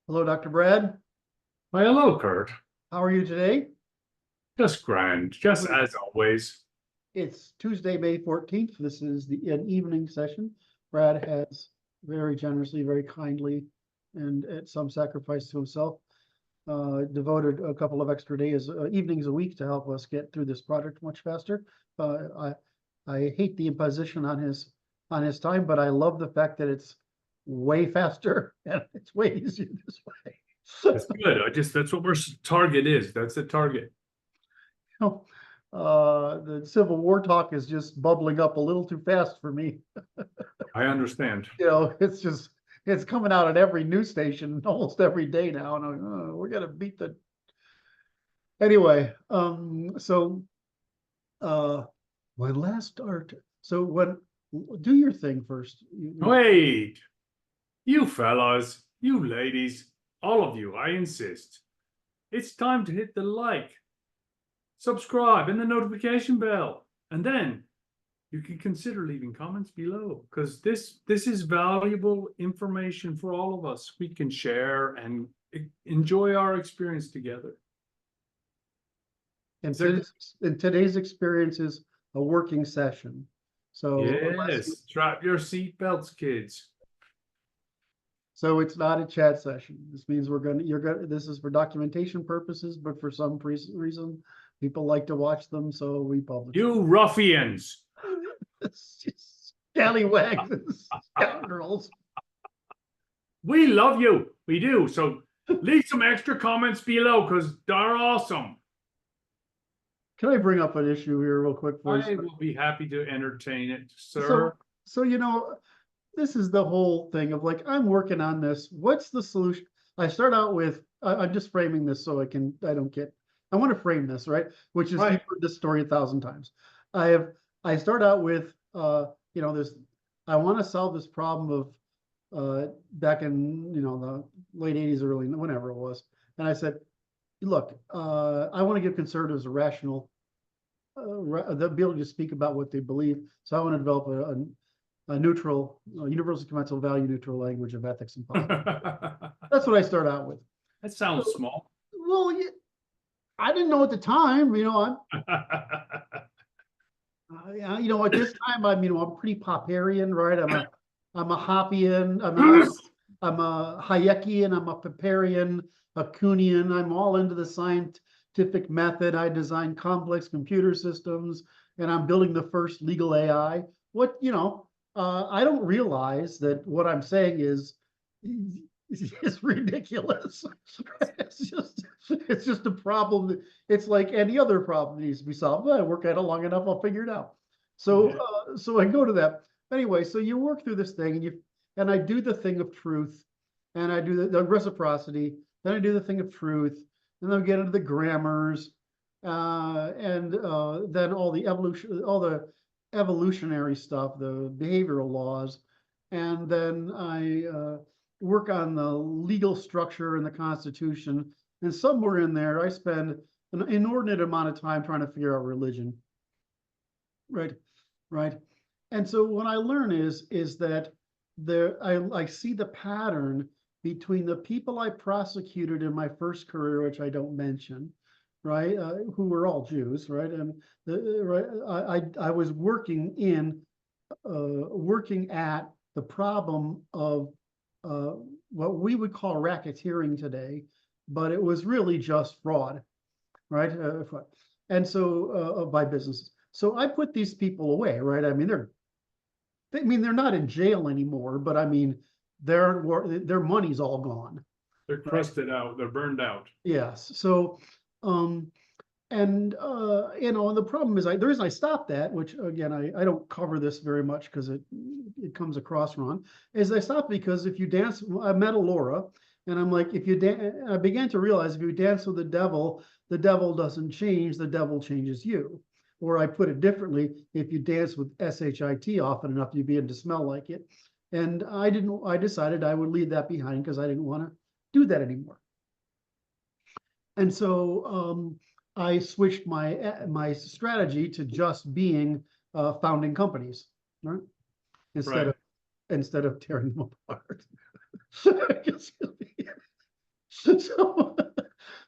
Hello, Dr. Brad. Why, hello, Kurt. How are you today? Just grand, just Great. as always. It's Tuesday, May 14th. This is an evening session. Brad has very generously, very kindly, and at some sacrifice to himself, devoted a couple of extra days, evenings a week to help us get through this project much faster. I hate the imposition on his time, but I love the fact that it's way faster and it's way easier this way. That's good. That's what our target is. That's the target. know, the Civil War talk is just bubbling up a little too fast for me. I understand. It's coming out at every news station almost every day now, and we're gonna beat the. Anyway, my last art. So do your thing first. Wait, you fellas, you ladies, all of you, I insist. It's time to hit the like, subscribe, and the notification bell. And then you can consider leaving comments below, because this is valuable information for all of us. We can share and enjoy our experience together. And today's experience is a working session. So yes, strap your seatbelts, kids. So it's not a chat session. This means this is for documentation purposes, but for some reason, people like to watch them, so we publish. You ruffians. It's just scallywags and scoundrels. We love you. We do. So leave some extra comments below, because they're awesome. Can I bring up an issue here real quick for you? I will be happy to entertain it, sir. So this is the whole thing of like, I'm working on this. What's the solution? I start out with, I'm just framing this so I want to frame this, right? Which is, You've heard this story 1,000 times. I start out with, I want to solve this problem of back in, the late 80s, early, whenever it was. And I said, look, I want to give conservatives a rational, the ability to speak about what they believe. So I want to develop a neutral, universal conventional value neutral language of ethics and politics. That's what I start out with. That sounds small. Well, I didn't know at the time, at this time, I'm pretty Popperian, right? I'm a Hoppian, I'm a Hayekian, I'm a Popperian, a Kuhnian. I'm all into the scientific method. I design complex computer systems, and I'm building the first legal AI. I don't realize that what I'm saying is ridiculous. It's just a problem. It's like any other problem that needs to be solved. I work at it long enough, I'll figure it out. So I go to that. Anyway, so you work through this thing, and I do the thing of truth, and I do the reciprocity, then I do the thing of truth, and then we get into the grammars, and then all the evolutionary stuff, the behavioral laws, and then I work on the legal structure and the Constitution. And somewhere in there, I spend an inordinate amount of time trying to figure out religion. Right. And so what I learn is that I see the pattern between the people I prosecuted in my first career, which I don't mention, right, who were all Jews, right, and I was working at the problem of what we would call racketeering today, but it was really just fraud, right, and so by businesses. So I put these people away, right? They're not in jail anymore, but their money's all gone. They're crusted out. They're burned out. Yes. So, and the problem is, the reason I stopped that, which again, I don't cover this very much because it comes across wrong, is I stopped because if you dance, I met a Laura, and I'm like, I began to realize if you dance with the devil doesn't change, the devil changes you. Or I put it differently, if you dance with SHIT often enough, you begin to smell like it. And I decided I would leave that behind because I didn't want to do that anymore. And so I switched my strategy to just being founding companies, right? Instead of tearing them apart.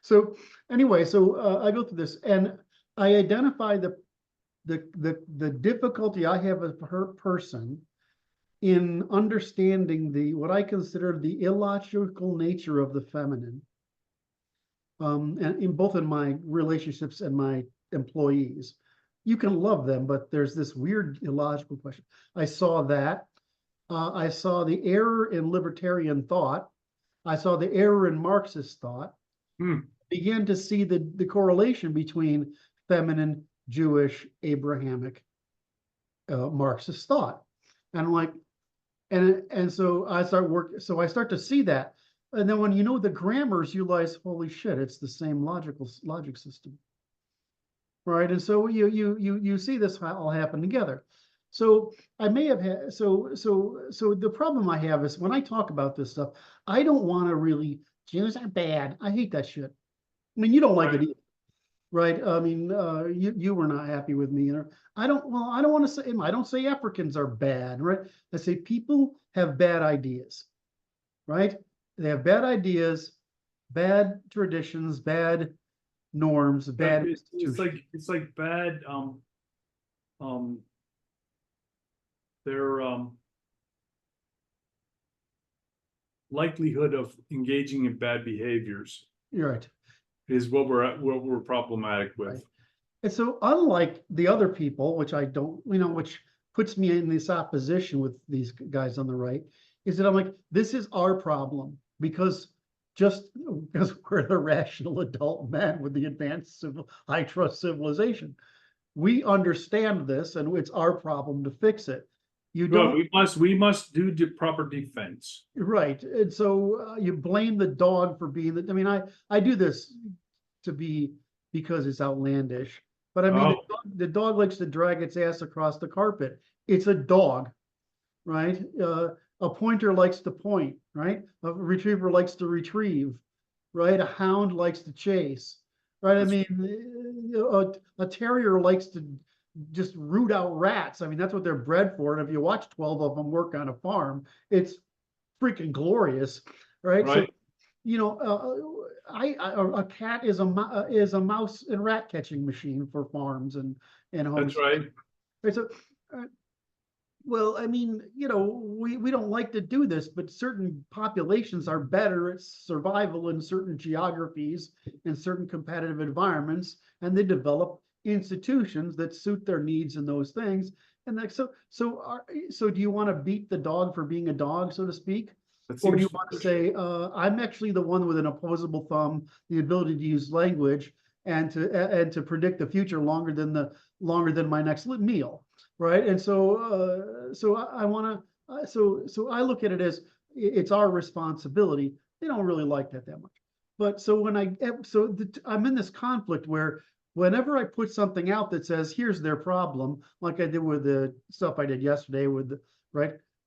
So anyway, I go through this and I identify the difficulty I have as a person in understanding what I consider the illogical nature of the feminine. And in both in my relationships and my employees. You can love them, but there's this weird illogical question. I saw that. I saw the error in libertarian thought. I saw the error in Marxist thought. Began to see the correlation between feminine, Jewish, Abrahamic, Marxist thought. And I'm like, and so I start to see that. And then when you know the grammars, you realize, holy shit, it's the same logic system. Right. And so you see this all happen together. So I may have had so the problem I have is when I talk about this stuff, I don't want to really, Jews are bad. I hate that shit. I mean, you don't like it either, right? I mean, you were not happy with me. I don't want to say, I don't say Africans are bad, right? I say people have bad ideas, right? They have bad ideas, bad traditions, bad norms, bad institutions. It's like bad their likelihood of engaging in bad behaviors You're right. is what we're problematic with. Right. And so unlike the other people, which I don't, which puts me in this opposition with these guys on the right, is that I'm like, this is our problem because we're the rational adult men with the advanced high trust civilization. We understand this and it's our problem to fix it. You don't. We must do the proper defense. Right. And so you blame the dog for being I mean, I do this because it's outlandish. But I mean, the dog likes to drag its ass across the carpet. It's a dog, right? A pointer likes to point, right? A retriever likes to retrieve, right? A hound likes to chase, right? I mean, a terrier likes to just root out rats. I mean, that's what they're bred for. And if you watch 12 of them work on a farm, it's freaking glorious, right? Right. So, a cat is a mouse and rat catching machine for farms and homes. That's right. Right. So, well, I mean, we don't like to do this, but certain populations are better at survival in certain geographies and certain competitive environments, and they develop institutions that suit their needs and those things. And so do you want to beat the dog for being a dog, so to speak? Or do you want to say, I'm actually the one with an opposable thumb, the ability to use language and to predict the future longer than my next meal, right? And so I want to so I look at it as it's our responsibility. They don't really like that much, but so I'm in this conflict where whenever I put something out that says here's their problem, like I did with the stuff I did yesterday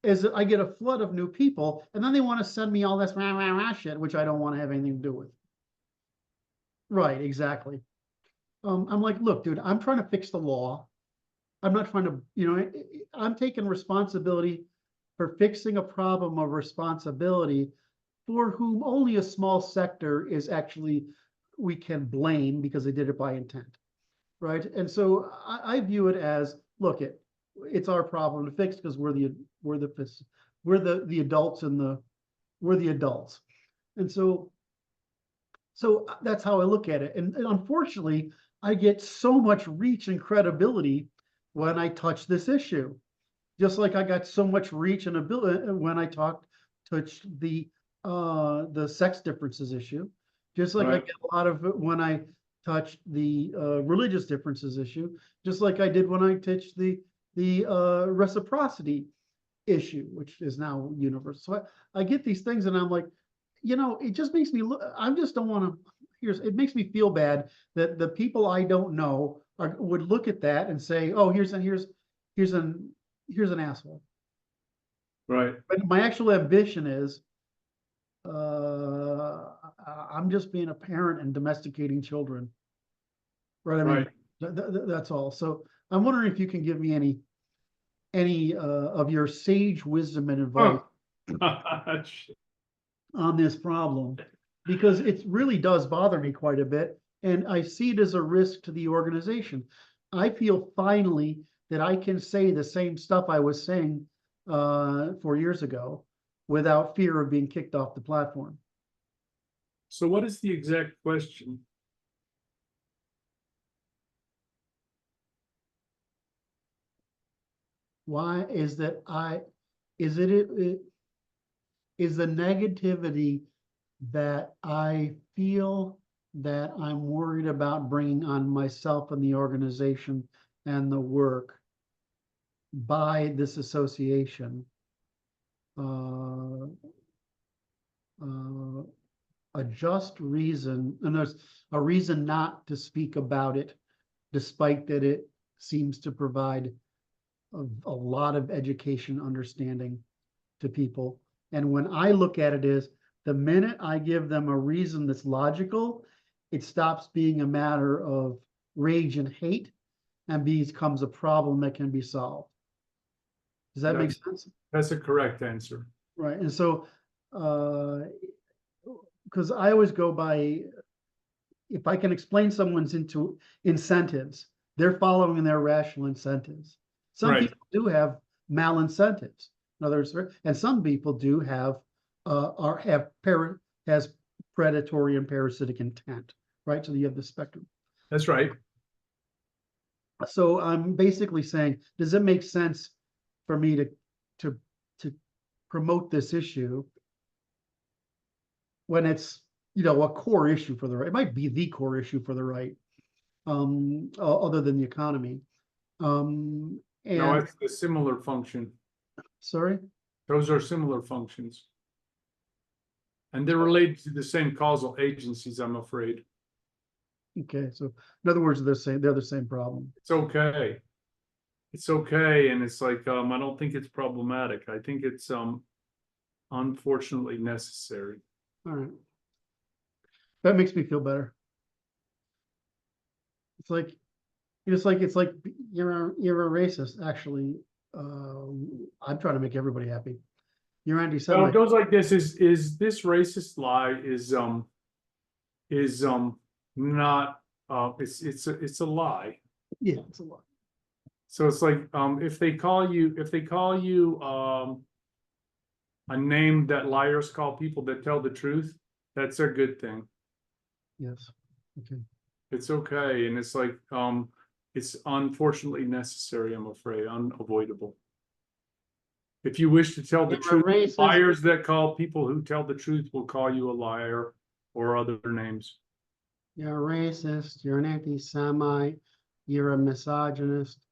is that I get a flood of new people, and then they want to send me all this rah, rah, rah shit, which I don't want to have anything to do with. Right, exactly. I'm like, look, dude, I'm trying to fix the law. I'm not trying to, I'm taking responsibility for fixing a problem of responsibility for whom only a small sector is actually, we can blame because they did it by intent, right? And so I view it as, look, it's our problem to fix because we're the adults and we're the adults. And so that's how I look at it. And unfortunately, I get so much reach and credibility when I touch this issue. Just like I got so much reach and ability when I touch the sex differences issue. Just like I get a lot of it when I touch the religious differences issue. Just like I did when I touched the reciprocity issue, which is now universal. So I get these things and I'm like, it just makes me look, I just don't want to, it makes me feel bad that the people I don't know would look at that and say, oh, here's an asshole. Right. But my actual ambition is, I'm just being a parent and domesticating children. Right. I mean, that's all. So I'm wondering if you can give me any of your sage wisdom and advice on this problem. because it really does bother me quite a bit. And I see it as a risk to the organization. I feel finally that I can say the same stuff I was saying 4 years ago without fear of being kicked off the platform. So what is the exact question? Why is that is it is the negativity that I feel that I'm worried about bringing on myself and the organization and the work by this association a just reason, and there's a reason not to speak about it, despite that it seems to provide a lot of education understanding to people. And when I look at it as the minute I give them a reason that's logical, it stops being a matter of rage and hate and becomes a problem that can be solved. Does that make sense? That's a correct answer. Right. And so, because I always go by, if I can explain someone's into incentives, they're following their rational incentives. Some people do have malincentives. In other words, and some people do have has predatory and parasitic intent, right? So you have the spectrum. That's right. So I'm basically saying, does it make sense for me to promote this issue when it's, a core issue for the right? It might be the core issue for the right, other than the economy. No, it's a similar function. Sorry? Those are similar functions. And they're related to the same causal agencies, I'm afraid. Okay, so in other words, they're the same problem. It's okay. It's okay, and it's like I don't think it's problematic. I think it's unfortunately necessary. All right. That makes me feel better. It's like you're a racist, actually. I'm trying to make everybody happy. You're So anti-Semite. it goes like this: is this racist lie is not it's a lie. Yeah, it's a lie. So it's like if they call you a name that liars call people that tell the truth, that's a good thing. Yes. Okay. It's okay, and it's like it's unfortunately necessary, I'm afraid, unavoidable. If you wish to tell the truth, liars that call people who tell the truth will call you a liar or other names. You're a racist, you're an anti-Semite, you're a misogynist.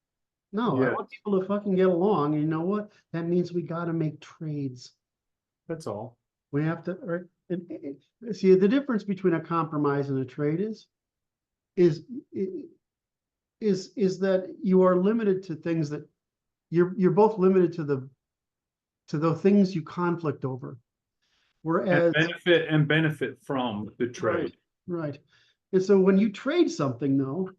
No, I want people to fucking get along. And you know what? That means we got to make trades. That's all. We have to, right? See, the difference between a compromise and a trade is that you are limited to things that you're both limited to the things you conflict over. Whereas benefit from the trade. Right. And so when you trade something though,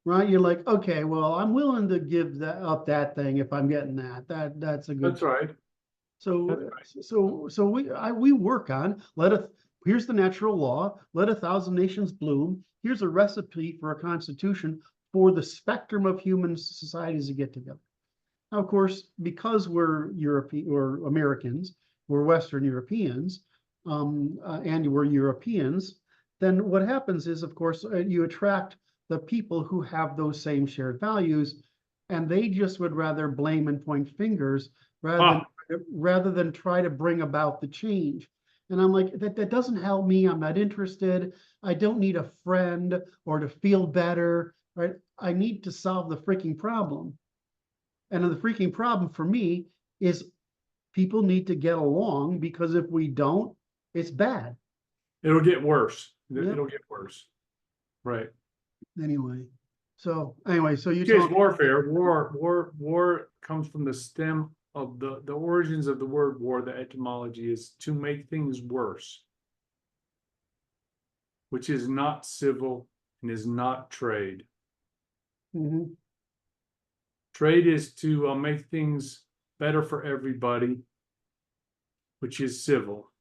right, you're like, okay, well, I'm willing to give up that thing if I'm getting that. That's a good. That's right. So we work on here's the natural law, let 1,000 nations bloom. Here's a recipe for a constitution for the spectrum of human societies to get together. Now, of course, because we're European or Americans, we're Western Europeans, and we're Europeans, then what happens is, of course, you attract the people who have those same shared values, and they just would rather blame and point fingers rather than try to bring about the change. And I'm like, that doesn't help me. I'm not interested. I don't need a friend or to feel better, right? I need to solve the freaking problem. And the freaking problem for me is people need to get along, because if we don't, it's bad. It'll get worse. It'll get worse. Right. Anyway, so you talk warfare. War comes from the stem of the origins of the word war. The etymology is to make things worse, which is not civil and is not trade. Mm-hmm. Trade is to make things better for everybody, which is civil.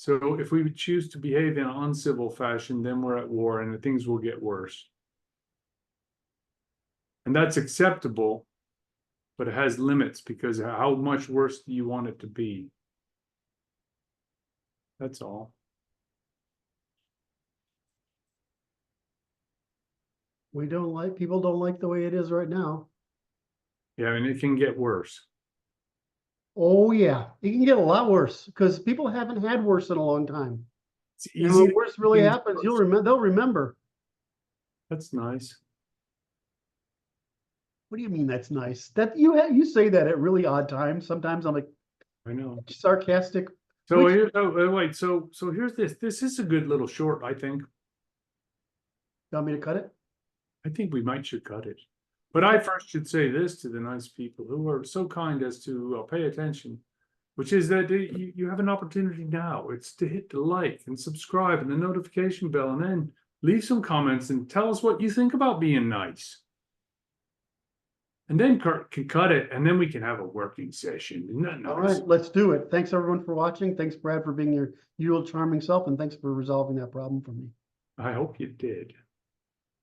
So if we choose to behave in an uncivil fashion, then we're at war and things will get worse. And that's acceptable, but it has limits because how much worse do you want it to be? That's all. People don't like the way it is right now. Yeah, and it can get worse. Oh, yeah, it can get a lot worse because people haven't had worse in a long time. It's And easy. when worse really happens, they'll remember. That's nice. What do you mean that's nice? That you say that at really odd times. Sometimes I'm like I know. sarcastic. So Which- wait, so here's this. This is a good little short, I think. You want me to cut it? I think we should cut it. But I first should say this to the nice people who are so kind as to pay attention, which is that you have an opportunity now. It's to hit the like and subscribe and the notification bell, and then leave some comments and tell us what you think about being nice. And then Kurt can cut it, and then we can have a working session. Isn't that nice? All right, let's do it. Thanks everyone for watching. Thanks, Brad, for being your usual charming self, and thanks for resolving that problem for me. I hope you did.